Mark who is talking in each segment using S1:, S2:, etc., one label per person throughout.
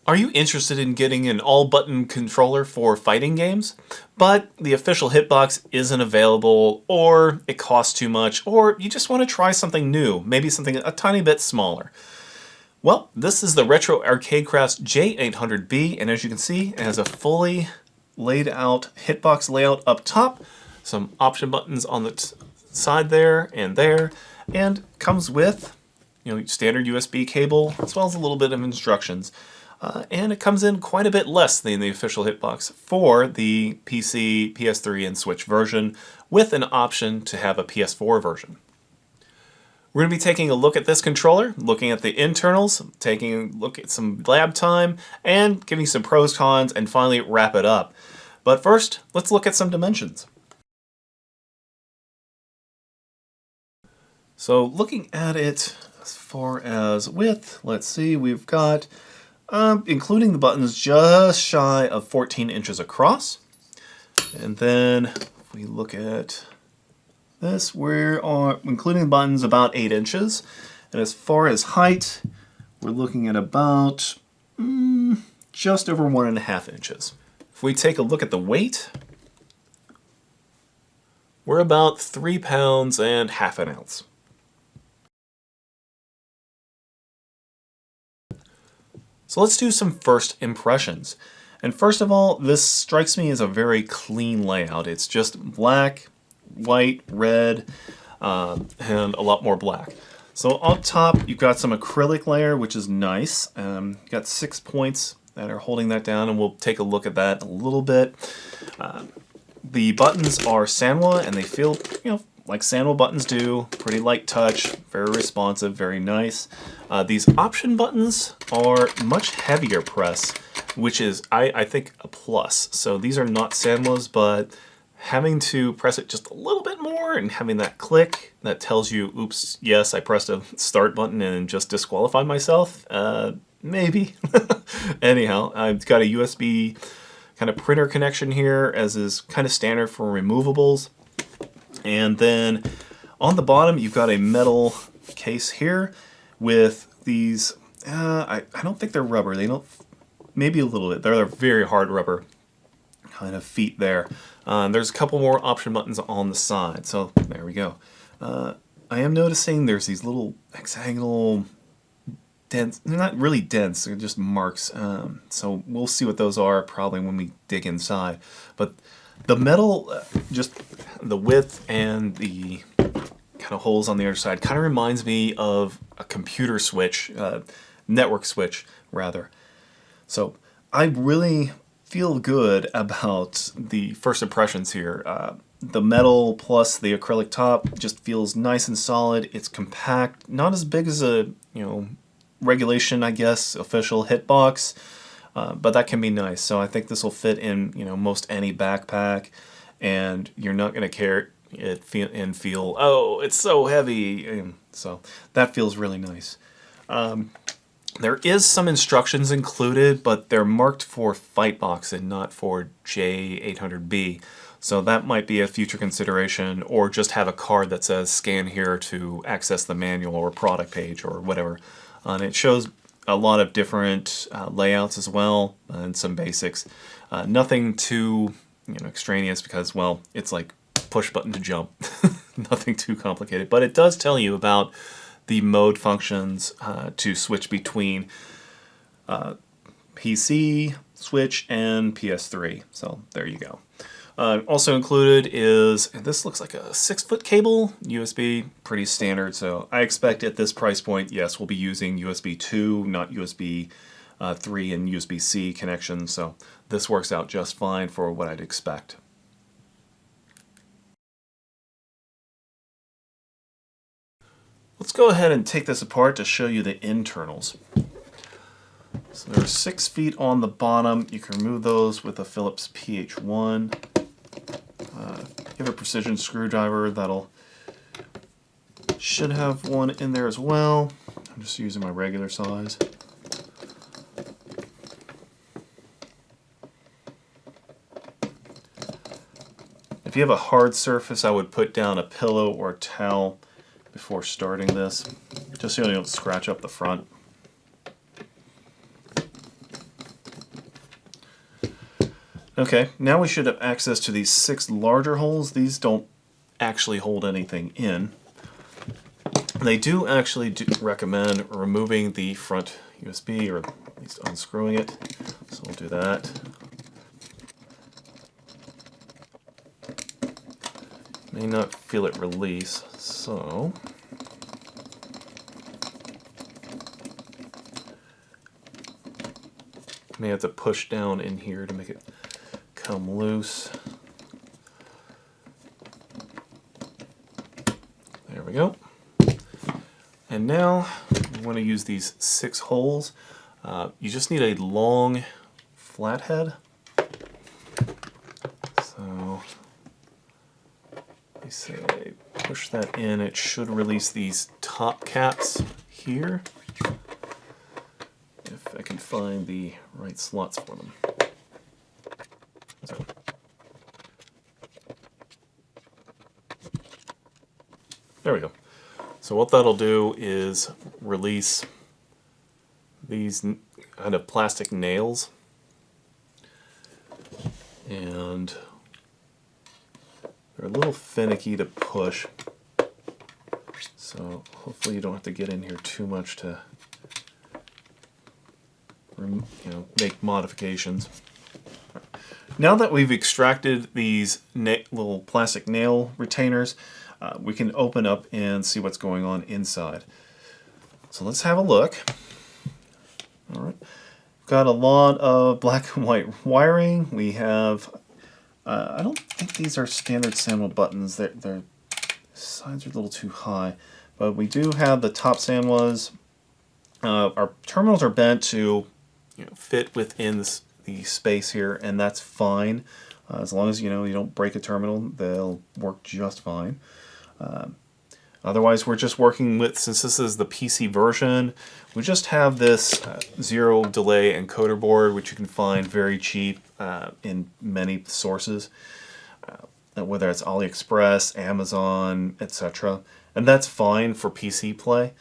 S1: Are you interested in getting an all-button controller for fighting games, but the official hitbox isn't available, or it costs too much, or you just want to try something new, maybe something a tiny bit smaller? Well, this is the Retro Arcade Crafts J800B, and as you can see, it has a fully laid out hitbox layout up top, some option buttons on the side there, and comes with standard USB cable, as well as a little bit of instructions. And it comes in quite a bit less than the official hitbox for the PC, PS3, and Switch version, with an option to have a PS4 version. We're going to be taking a look at this controller, looking at the internals, taking a look at some lab time, and giving some pros, cons, and finally wrap it up. But first, let's look at some dimensions. So looking at it as far as width, let's see, we've got including the buttons, just shy of 14 inches across. And then if we look at this, we're including the buttons about 8 inches. And as far as height, we're looking at about just over 1.5 inches. If we take a look at the weight, we're about 3 pounds and half an ounce. So let's do some first impressions. And first of all, this strikes me as a very clean layout. It's just black, white, red, and a lot more black. So on top, you've got some acrylic layer, which is nice. You've got 6 points that are holding that down, and we'll take a look at that a little bit. The buttons are Sanwa, and they feel, like Sanwa buttons do. Pretty light touch, very responsive, very nice. These option buttons are much heavier press, which is, I think, a plus. So these are not Sanwas, but having to press it just a little bit more and having that click that tells you, oops, yes, I pressed a start button and just disqualified myself, maybe. Anyhow, I've got a USB kind of printer connection here, as is kind of standard for removables. And then on the bottom, you've got a metal case here with these, I don't think they're rubber. They don't, maybe a little bit. They're very hard rubber kind of feet there. There's a couple more option buttons on the side. So there we go. I am noticing there's these little hexagonal dense, they're not really dense, they're just marks. So we'll see what those are probably when we dig inside. But the metal, just the width and the kind of holes on the other side kind of reminds me of a computer switch, network switch rather. So I really feel good about the first impressions here. The metal plus the acrylic top just feels nice and solid. It's compact, not as big as a regulation, I guess, official hitbox. But that can be nice. So I think this will fit in, most any backpack, and you're not going to care it feel, oh, it's so heavy. And so that feels really nice. There is some instructions included, but they're marked for FightBox and not for J800B. So that might be a future consideration, or just have a card that says scan here to access the manual or product page or whatever. And it shows a lot of different layouts as well, and some basics. Nothing too extraneous, because, well, it's like push button to jump. Nothing too complicated, but it does tell you about the mode functions to switch between PC, Switch, and PS3. So there you go. Also included is, and this looks like a 6-foot cable, USB, pretty standard. So I expect at this price point, yes, we'll be using USB 2, not USB 3 and USB-C connections. So this works out just fine for what I'd expect. Let's go ahead and take this apart to show you the internals. So there are 6 feet on the bottom. You can remove those with a Phillips PH1. You have a precision screwdriver that'll should have one in there as well. I'm just using my regular size. If you have a hard surface, I would put down a pillow or a towel before starting this, just so you don't scratch up the front. Okay, now we should have access to these 6 larger holes. These don't actually hold anything in. They do actually recommend removing the front USB, or at least unscrewing it. So we'll do that. May not feel it release, so may have to push down in here to make it come loose. There we go. And now we want to use these 6 holes. You just need a long flathead. So I say push that in. It should release these top caps here, if I can find the right slots for them. So. There we go. So what that'll do is release these kind of plastic nails, and they're a little finicky to push, so hopefully you don't have to get in here too much to make modifications. Now that we've extracted these little plastic nail retainers, we can open up and see what's going on inside. So let's have a look. All right, we've got a lot of black and white wiring. We have, I don't think these are standard SANWA buttons. Their sides are a little too high, but we do have the top SANWAs. Our terminals are bent to fit within the space here, and that's fine. As long as you don't break a terminal, they'll work just fine. Otherwise, we're just working with, since this is the PC version, we just have this zero delay encoder board, which you can find very cheap in many sources, whether it's AliExpress, Amazon, etc. And that's fine for PC play.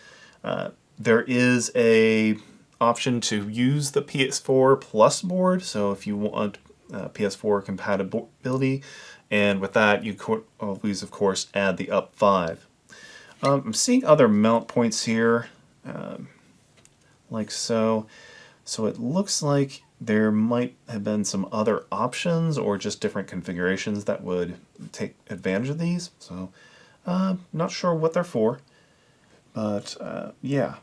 S1: There is a option to use the PS4 Plus board, so if you want PS4 compatibility, and with that you always, of course, add the up 5. I'm seeing other mount points here, like so. So it looks like there might have been some other options or just different configurations that would take advantage of these. So not sure what they're for, but yeah.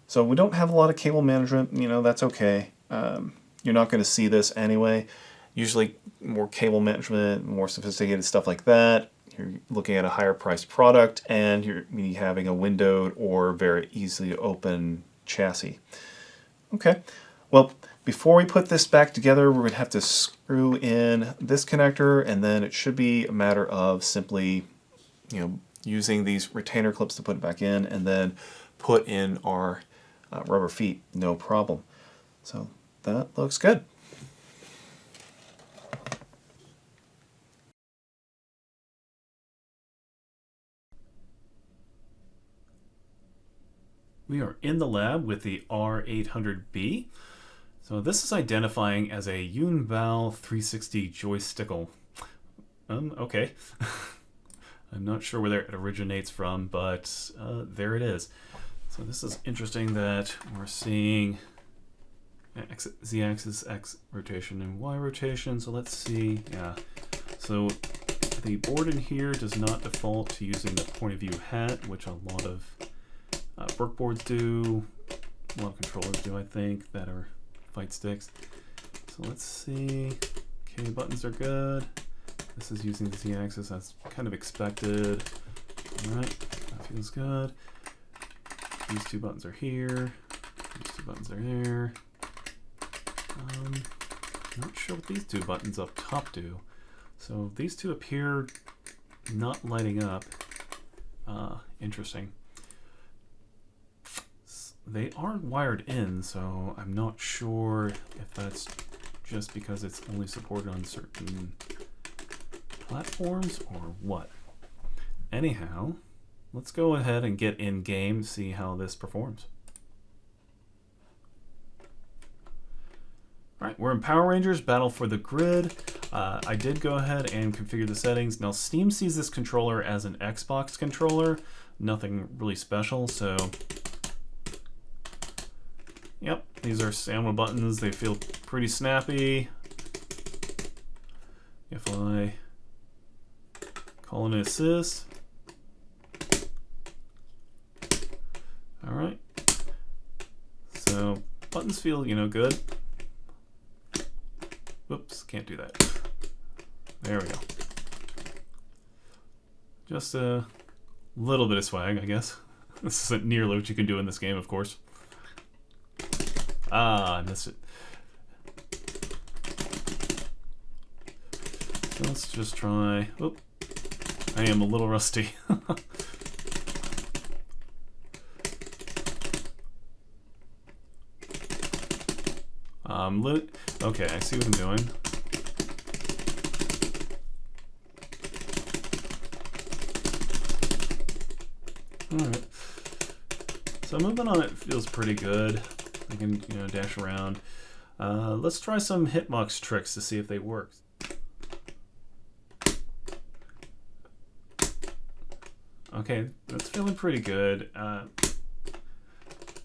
S1: So we don't have a lot of cable management, that's okay. You're not going to see this anyway. Usually more cable management, more sophisticated stuff like that, you're looking at a higher priced product, and you're having a windowed or very easily open chassis. Okay, well, before we put this back together, we're going to have to screw in this connector, and then it should be a matter of simply using these retainer clips to put it back in, and then put in our rubber feet, no problem. So that looks good. We are in the lab with the RAC-J800B. So this is identifying as a Yunbao 360 joystickle. Okay. I'm not sure where it originates from, but there it is. So this is interesting that we're seeing z-axis, x rotation, and y rotation. So let's see. Yeah. So the board in here does not default to using the point of view hat, which a lot of Brick boards do, a lot of controllers do, I think, that are fight sticks. So let's see. Okay, buttons are good. This is using the z-axis, that's kind of expected. Alright, that feels good. These 2 buttons are here. These 2 buttons are there. Not sure what these 2 buttons up top do. So these 2 appear not lighting up. Interesting. They are wired in, so I'm not sure if that's just because it's only supported on certain platforms or what. Anyhow, let's go ahead and get in game, see how this performs. Alright, we're in Power Rangers Battle for the Grid. I did go ahead and configure the settings. Now Steam sees this controller as an Xbox controller, nothing really special, so yep, these are SAMWA buttons. They feel pretty snappy. If I call an assist, all right, so buttons feel, you know, good. Whoops, can't do that. There we go. Just a little bit of swag, I guess. This isn't nearly what you can do in this game, of course. Ah, I missed it. So let's just try. Oop. I am a little rusty. Okay, I see what I'm doing. Alright. So movement on it feels pretty good. I can, you know, dash around. Let's try some hitbox tricks to see if they work. Okay, that's feeling pretty good.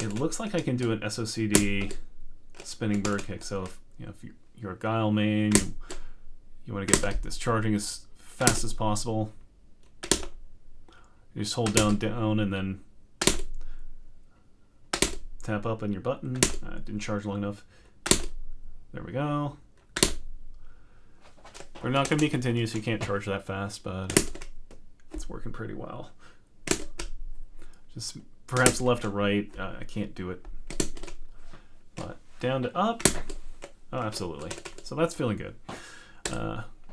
S1: It looks like I can do an SOCD spinning bird kick. So if, you know, if you're a Guile main, you want to get back this charging as fast as possible. You just hold down, and then tap up on your button. Didn't charge long enough. There we go. We're not going to be continuous. You can't charge that fast, but it's working pretty well. Just perhaps left or right. I can't do it. But down to up. Oh, absolutely. So that's feeling good.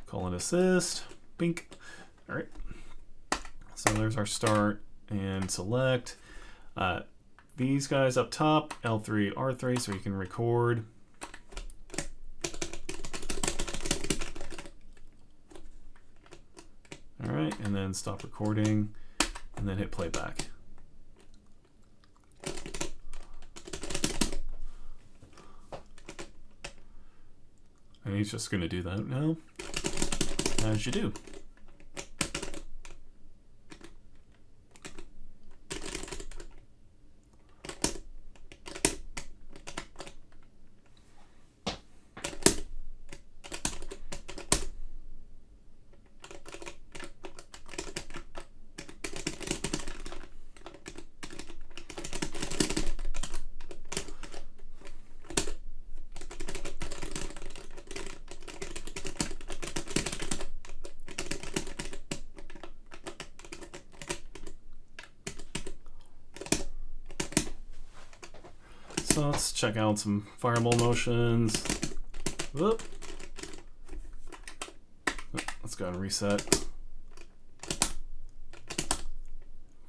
S1: Call an assist. Bink. All right. So there's our start and select. These guys up top, L3, R3, so you can record. All right, and then stop recording, and then hit playback. And he's just going to do that now, as you do. So let's check out some fireball motions. Whoop. Let's go and reset.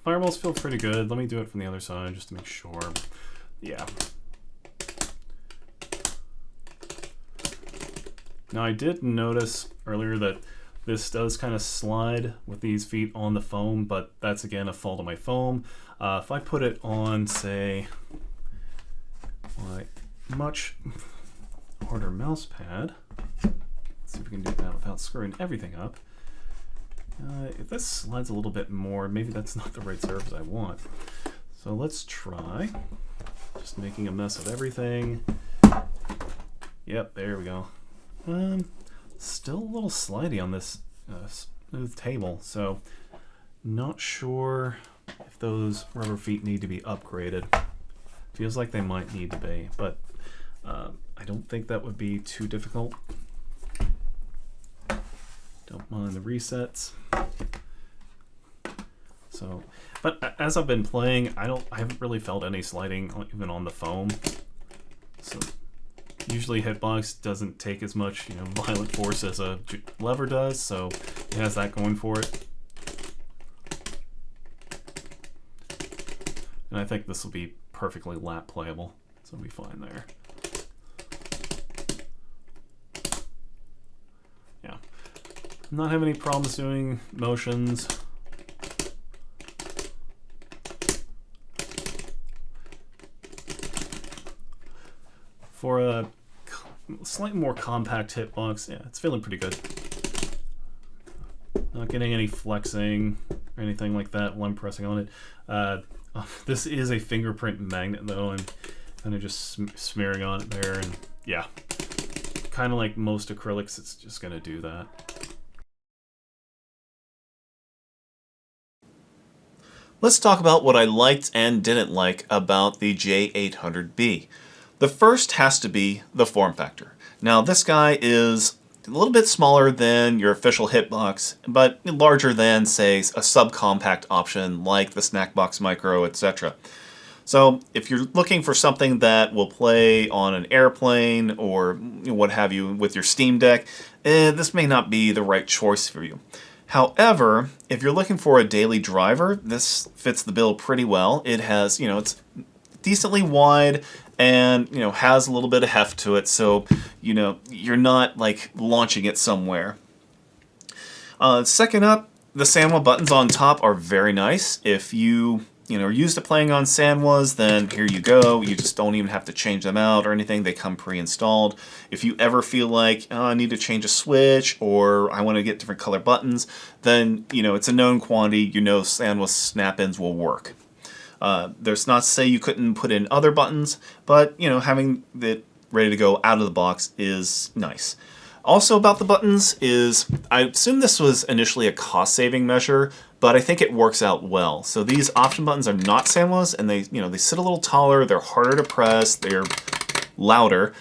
S1: Fireballs feel pretty good. Let me do it from the other side just to make sure. Yeah. Now I did notice earlier that this does kind of slide with these feet on the foam, but that's again a fault of my foam. If I put it on, say, much harder mouse pad. Let's see if we can do that without screwing everything up. If this slides a little bit more, maybe that's not the right surface I want. So let's try just making a mess of everything. Yep, there we go. Still a little slidey on this smooth table, so not sure if those rubber feet need to be upgraded. Feels like they might need to be, but I don't think that would be too difficult. Don't mind the resets. So, but as I've been playing, I haven't really felt any sliding even on the foam. So usually Hitbox doesn't take as much, you know, violent force as a lever does, so it has that going for it. And I think this will be perfectly lap playable, so it'll be fine there. Yeah, I'm not having any problems doing motions. For a slightly more compact hitbox. Yeah, it's feeling pretty good. Not getting any flexing or anything like that while I'm pressing on it. This is a fingerprint magnet though, and kind of just smearing on it there, and yeah, kind of like most acrylics, it's just gonna do that. Let's talk about what I liked and didn't like about the J800B. The first has to be the form factor. Now this guy is a little bit smaller than your official hitbox, but larger than, say, a subcompact option like the Snackbox Micro, etc. So if you're looking for something that will play on an airplane or what have you with your Steam Deck, this may not be the right choice for you. However, if you're looking for a daily driver, this fits the bill pretty well. It has, it's decently wide and, has a little bit of heft to it, so, you're not, like, launching it somewhere. Second up, the Sanwa buttons on top are very nice. If you are used to playing on Sanwas, then here you go. You just don't even have to change them out or anything. They come pre-installed. If you ever feel like, oh, I need to change a switch or I want to get different color buttons, then, it's a known quantity. Sanwa snap-ins will work. There's not to say you couldn't put in other buttons, but, having it ready to go out of the box is nice. Also about the buttons is, I assume this was initially a cost-saving measure, but I think it works out well. So these option buttons are not Sanwas, and they sit a little taller, they're harder to press, they're louder.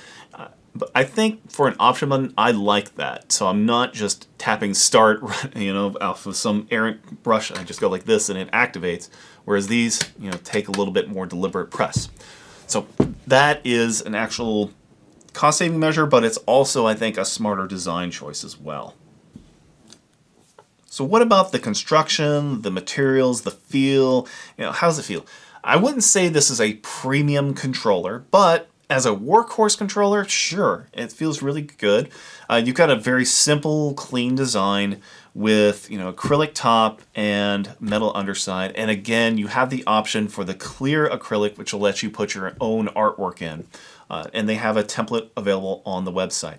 S1: But I think for an option button, I like that. So I'm not just tapping start, off of some errant brush, I just go like this and it activates. Whereas these, take a little bit more deliberate press. So that is an actual cost-saving measure, but it's also, I think, a smarter design choice as well. So what about the construction, the materials, the feel? How does it feel? I wouldn't say this is a premium controller, but as a workhorse controller, sure, it feels really good. You've got a very simple, clean design with acrylic top and metal underside, and again, you have the option for the clear acrylic, which will let you put your own artwork in. And they have a template available on the website.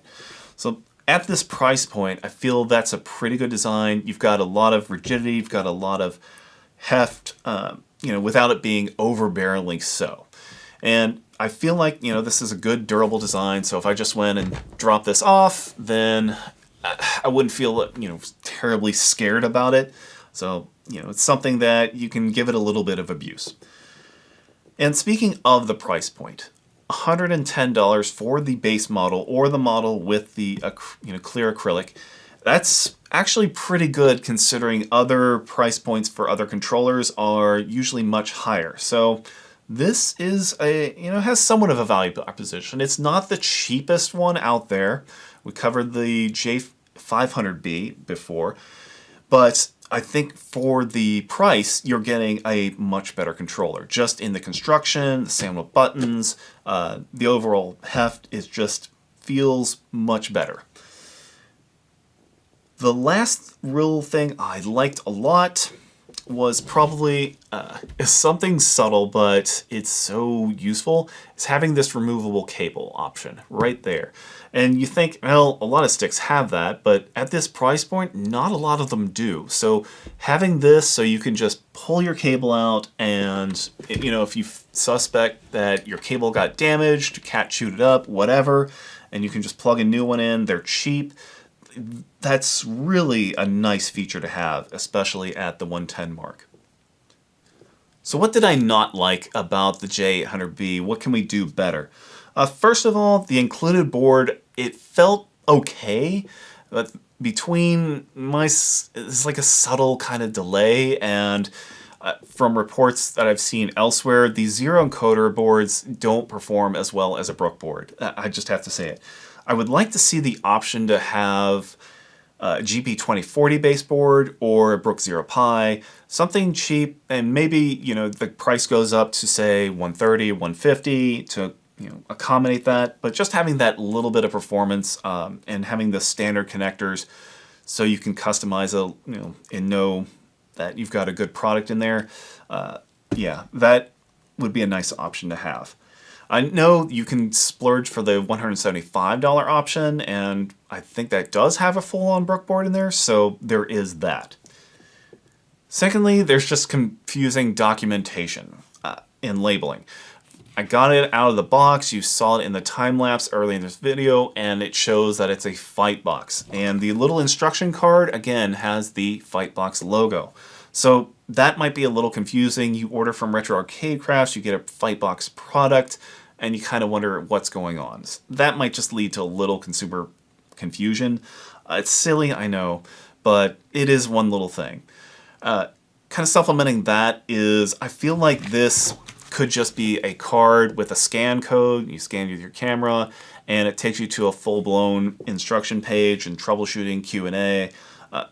S1: So at this price point, I feel that's a pretty good design. You've got a lot of rigidity, you've got a lot of heft, without it being overbearingly so. And I feel like, this is a good durable design, so if I just went and dropped this off, then I wouldn't feel, terribly scared about it. So, it's something that you can give it a little bit of abuse. And speaking of the price point, $110 for the base model or the model with the clear acrylic. That's actually pretty good considering other price points for other controllers are usually much higher. So this is has somewhat of a value proposition. It's not the cheapest one out there. We covered the J800B before, but I think for the price, you're getting a much better controller. Just in the construction, the Sanwa buttons, the overall heft feels much better. The last real thing I liked a lot was probably something subtle, but it's so useful. It's having this removable cable option right there. And you think, well, a lot of sticks have that, but at this price point, not a lot of them do. So having this so you can just pull your cable out and, if you suspect that your cable got damaged, cat chewed it up, whatever, and you can just plug a new one in, they're cheap. That's really a nice feature to have, especially at the 110 mark. So what did I not like about the J800B? What can we do better? First of all, the included board, it felt okay, but between it's like a subtle kind of delay, and from reports that I've seen elsewhere, the zero encoder boards don't perform as well as a Brook board. I just have to say it. I would like to see the option to have a GP2040 baseboard or a Brook Zero Pi, something cheap, and maybe the price goes up to say 130, 150 to accommodate that. But just having that little bit of performance and having the standard connectors, so you can customize and know that you've got a good product in there. Yeah, that would be a nice option to have. I know you can splurge for the $175 option, and I think that does have a full-on Brook board in there, so there is that. Secondly, there's just confusing documentation in labeling. I got it out of the box, you saw it in the time-lapse early in this video, and it shows that it's a FightBox. And the little instruction card, again, has the FightBox logo. So that might be a little confusing. You order from Retro Arcade Crafts, you get a FightBox product, and you kind of wonder what's going on. That might just lead to a little consumer confusion. It's silly, I know, but it is one little thing. Kind of supplementing that is, I feel like this could just be a card with a scan code. You scan with your camera, and it takes you to a full-blown instruction page and troubleshooting, Q&A,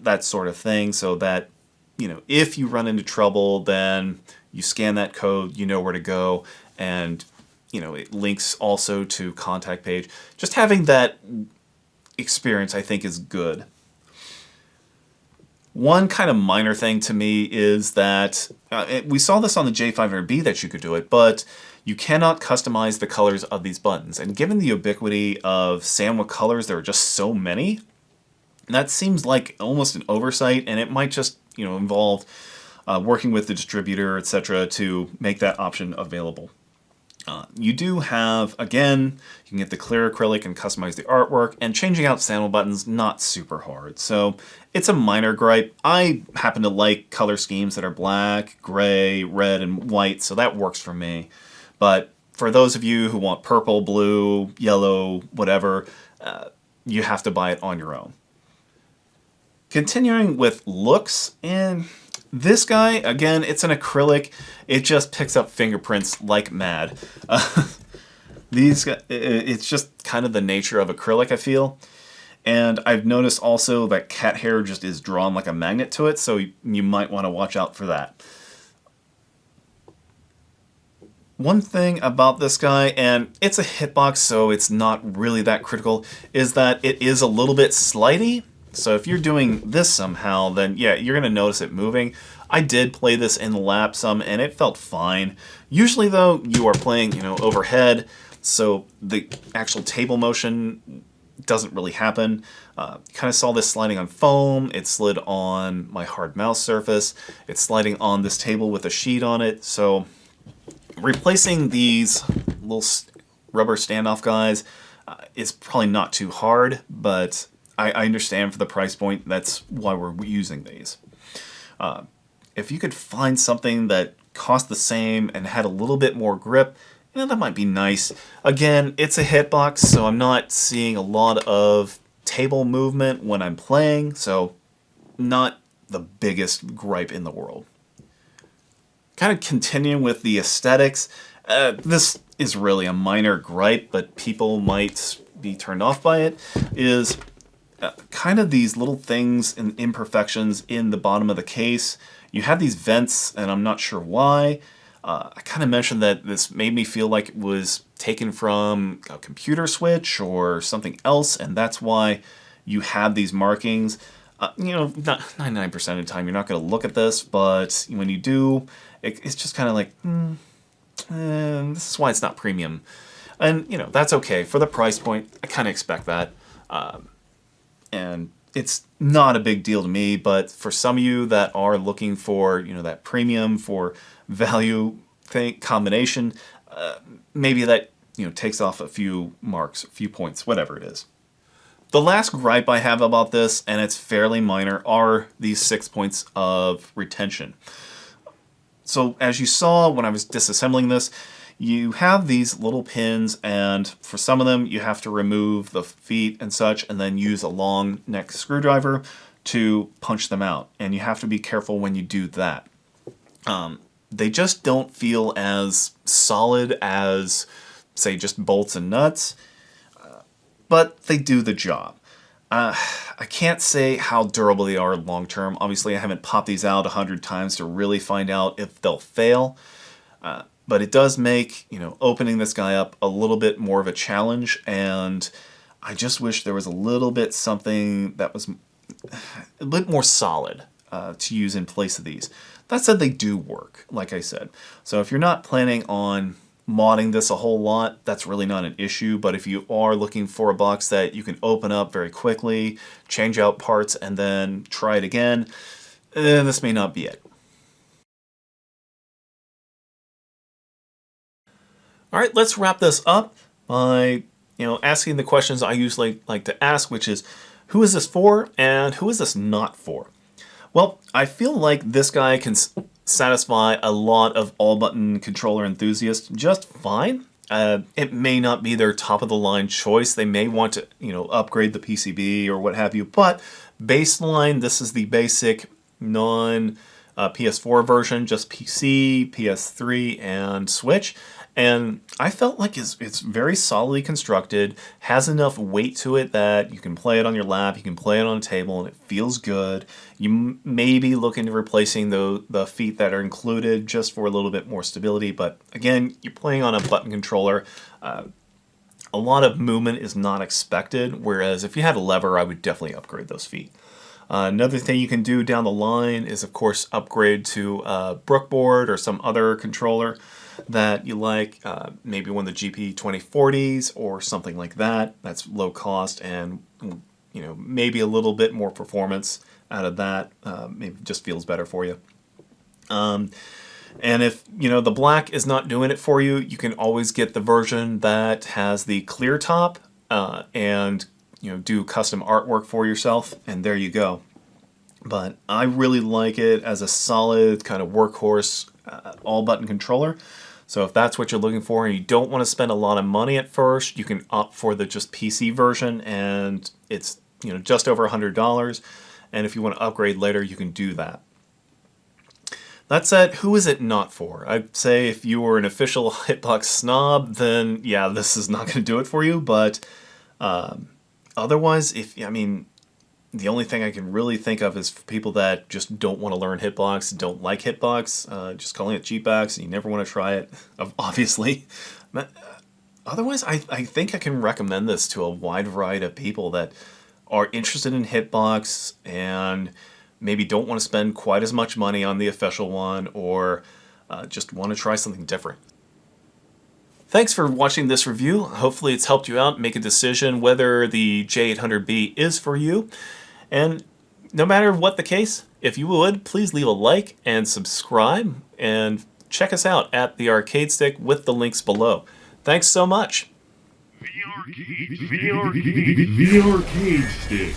S1: that sort of thing, so that, you know, if you run into trouble, then you scan that code, you know where to go, and, you know, it links also to contact page. Just having that experience, I think, is good. One kind of minor thing to me is that, we saw this on the J800B that you could do it, but you cannot customize the colors of these buttons. And given the ubiquity of Sanwa colors, there are just so many, that seems like almost an oversight, and it might just, you know, involve working with the distributor, etc., to make that option available. You do have, again, you can get the clear acrylic and customize the artwork, and changing out Sanwa buttons, not super hard. So it's a minor gripe. I happen to like color schemes that are black, gray, red, and white, so that works for me. But for those of you who want purple, blue, yellow, whatever, you have to buy it on your own. Continuing with looks, and this guy, again, it's an acrylic. It just picks up fingerprints like mad. It's just kind of the nature of acrylic, I feel. And I've noticed also that cat hair just is drawn like a magnet to it, so you might want to watch out for that. One thing about this guy, and it's a hitbox, so it's not really that critical, is that it is a little bit slidey. So if you're doing this somehow, then yeah, you're going to notice it moving. I did play this in the lap some, and it felt fine. Usually, though, you are playing, you know, overhead, so the actual table motion doesn't really happen. Kind of saw this sliding on foam. It slid on my hard mouse surface. It's sliding on this table with a sheet on it. So replacing these little rubber standoff guys is probably not too hard, but I understand for the price point, that's why we're using these. If you could find something that cost the same and had a little bit more grip, you know, that might be nice. Again, it's a hitbox, so I'm not seeing a lot of table movement when I'm playing, so not the biggest gripe in the world. Kind of continuing with the aesthetics, this is really a minor gripe, but people might be turned off by it, is kind of these little things and imperfections in the bottom of the case. You have these vents, and I'm not sure why. I kind of mentioned that this made me feel like it was taken from a computer switch or something else, and that's why you have these markings. You know, not 99% of the time you're not going to look at this, but when you do, it's just kind of like, this is why it's not premium. And, you know, that's okay. For the price point, I kind of expect that. And it's not a big deal to me, but for some of you that are looking for, you know, that premium for value thing combination, maybe that, you know, takes off a few marks, a few points, whatever it is. The last gripe I have about this, and it's fairly minor, are these 6 points of retention. So as you saw when I was disassembling this, you have these little pins, and for some of them you have to remove the feet and such, and then use a long neck screwdriver to punch them out. And you have to be careful when you do that. They just don't feel as solid as, say, just bolts and nuts, but they do the job. I can't say how durable they are long term. Obviously, I haven't popped these out 100 times to really find out if they'll fail. But it does make, you know, opening this guy up a little bit more of a challenge, and I just wish there was a little bit something that was a bit more solid to use in place of these. That said, they do work, like I said. So if you're not planning on modding this a whole lot, that's really not an issue. But if you are looking for a box that you can open up very quickly, change out parts, and then try it again, this may not be it. All right, let's wrap this up by asking the questions I usually like to ask, which is, who is this for and who is this not for? Well, I feel like this guy can satisfy a lot of all-button controller enthusiasts just fine. It may not be their top-of-the-line choice. They may want to, upgrade the PCB or what have you, but baseline, this is the basic non-PS4 version, just PC, PS3, and Switch. And I felt like it's very solidly constructed, has enough weight to it that you can play it on your lap, you can play it on a table, and it feels good. You may be looking to replacing the feet that are included just for a little bit more stability, but again, you're playing on a button controller. A lot of movement is not expected, whereas if you had a lever, I would definitely upgrade those feet. Another thing you can do down the line is, of course, upgrade to a Brookboard or some other controller that you like, maybe one of the GP2040s or something like that. That's low cost and maybe a little bit more performance out of that. Maybe just feels better for you. And if the black is not doing it for you, you can always get the version that has the clear top and do custom artwork for yourself, and there you go. But I really like it as a solid kind of workhorse all-button controller. So if that's what you're looking for and you don't want to spend a lot of money at first, you can opt for the just PC version, and it's just over $100. And if you want to upgrade later, you can do that. That said, who is it not for? I'd say if you were an official Hitbox snob, then yeah, this is not going to do it for you. But otherwise, the only thing I can really think of is for people that just don't want to learn Hitbox, don't like Hitbox, just calling it cheapbox, and you never want to try it, obviously. But otherwise, I think I can recommend this to a wide variety of people that are interested in Hitbox and maybe don't want to spend quite as much money on the official one, or just want to try something different. Thanks for watching this review. Hopefully it's helped you out make a decision whether the J800B is for you. And no matter what the case, if you would, please leave a like and subscribe, and check us out at the Arcade Stick with the links below. Thanks so much.
S2: The Arcade Stick.